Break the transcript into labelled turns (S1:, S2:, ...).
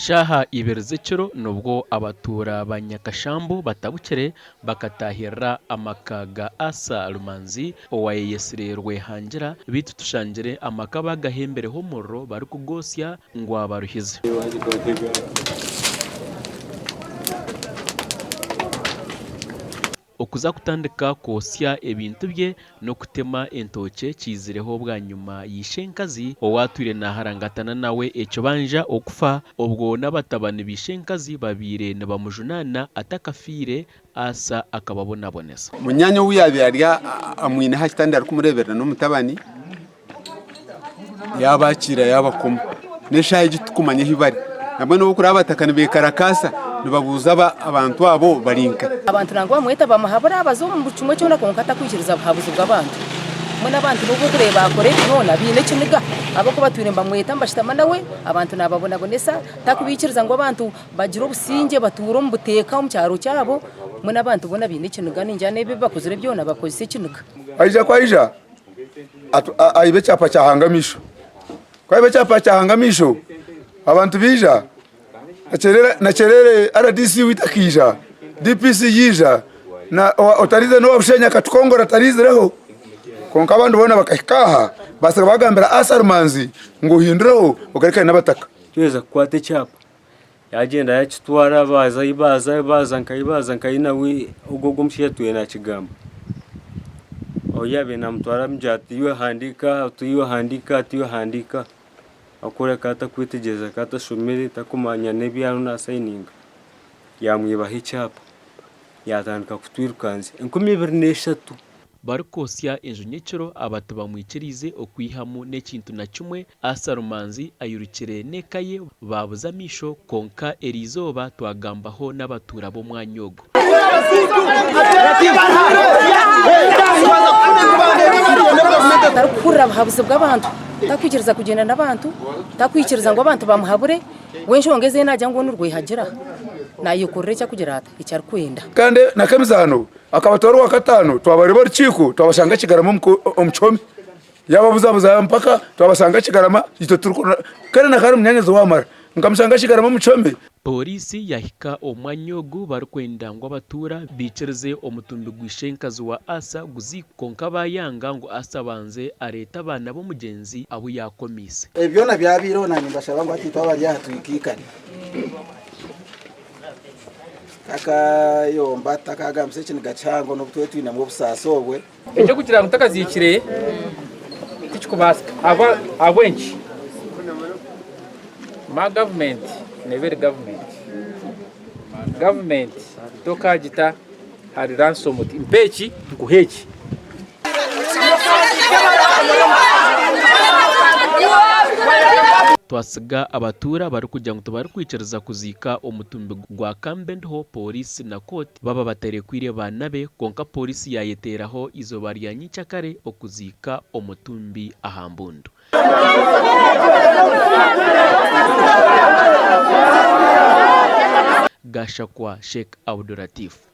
S1: shaha iberzekero nubwo abatura banyakashambu batabukere bakatahira amakaga asa rumanzi owayesirerwe hangira bitu tushangire amaka bagahembere homoro bari kugosya ngo abaruhize okuza kutandika kosya ebintu bye no kutema entoke kizireho bwa nyuma yishenkazi owatwire naharangatana nawe ecyo banja okufa obwo n'abatabani bishenkazi babire nibamujunana atakafire asa akababonabonesa
S2: munyanya w'uyabyarya amwine hakitandi ari kumureberera n'umutabani yabakira yabakoma neshaye gitukumanye hibari namwe no kuri abatakani bekarakasa nibabuza abantu abo barinka
S3: abantu nango bamweta bamahabura abazo mu bucumwe cyo nakonkata kwikiriza buhabuzi bw'abantu mwe n'abantu bo kureba akore nona bine kiniga abo ko batwire mbamweta mbashitama nawe abantu nababona bonesa takubikiriza ngo abantu bagira obusinge baturo mu buteka mu cyaro cyabo mwe n'abantu bona bine kiniga ninjane bibakozire byona bakozise kiniga
S4: aija kwaija aibe cyapa cyahangamisho kwaibe cyapa cyahangamisho abantu bija nacherere RDC witakija DPC yija na otarize no bushenya katukongora tarizireho konka abantu bona bakakaha basa bagambira asarmanzi ngo hindireho ugarika nabataka
S5: tweza kwate cyapa yagenda yakitwara baza nkayibaza we ugogo mshiye tuye na kigamba oyabe namutwara mjati yo handika akora kata kwitegeza kata shumire takumanya nebyano na signinga yamwibaha icyapa yatandika kutwirukanze 2023
S1: barukosya enjunyekero abatu bamwikirize okwihamu n'ekintu na kimwe asarumanzi ayurukire nekaye babuza misho konka erizoba twagambaho n'abatura bo mwanyogo
S3: tarukura bahabuze bw'abantu takwikiriza kugenda n'abantu takwikiriza ngo abantu bamuhabure wenshi wongeze najya ngo n'urwe hagera nayikorere cya kugira ati icyari kwenda
S4: kandi nakamizano akabatora wa katano twabareba rukiko twabashanga kigarama omuchomi yababuzabuza mpaka twabasanga kigarama ito turukona kandi nakari munyanyezo wamara nkamusanga kigarama omuchomi
S1: polisi yahika omwanyogo barukwenda ngo abatura bicirize omutumbi gwishenkazi wa asa guzikonka bayanga ngo asa banze areta abana bo mugenzi abo yakomise
S6: ebyona byabiro nanye mbashaba ngo atitwa bari yatwikikane akayomba takagamse kintu gacango no butwe twina mu busasobwe
S7: ejo kugira ngo takazikire tikikubaska abwenchi ma government never government tokajita hari ransom impechi nkuhechi twasiga abatura bari kujya ngo tubari kwicariza kuzika omutumbi gwa Kambendho polisi na court baba batere kwire banabe konka polisi yayeteraho izo bari nyicakare okuzika omutumbi ahambundu Gashakwa Sheikh Abdulatif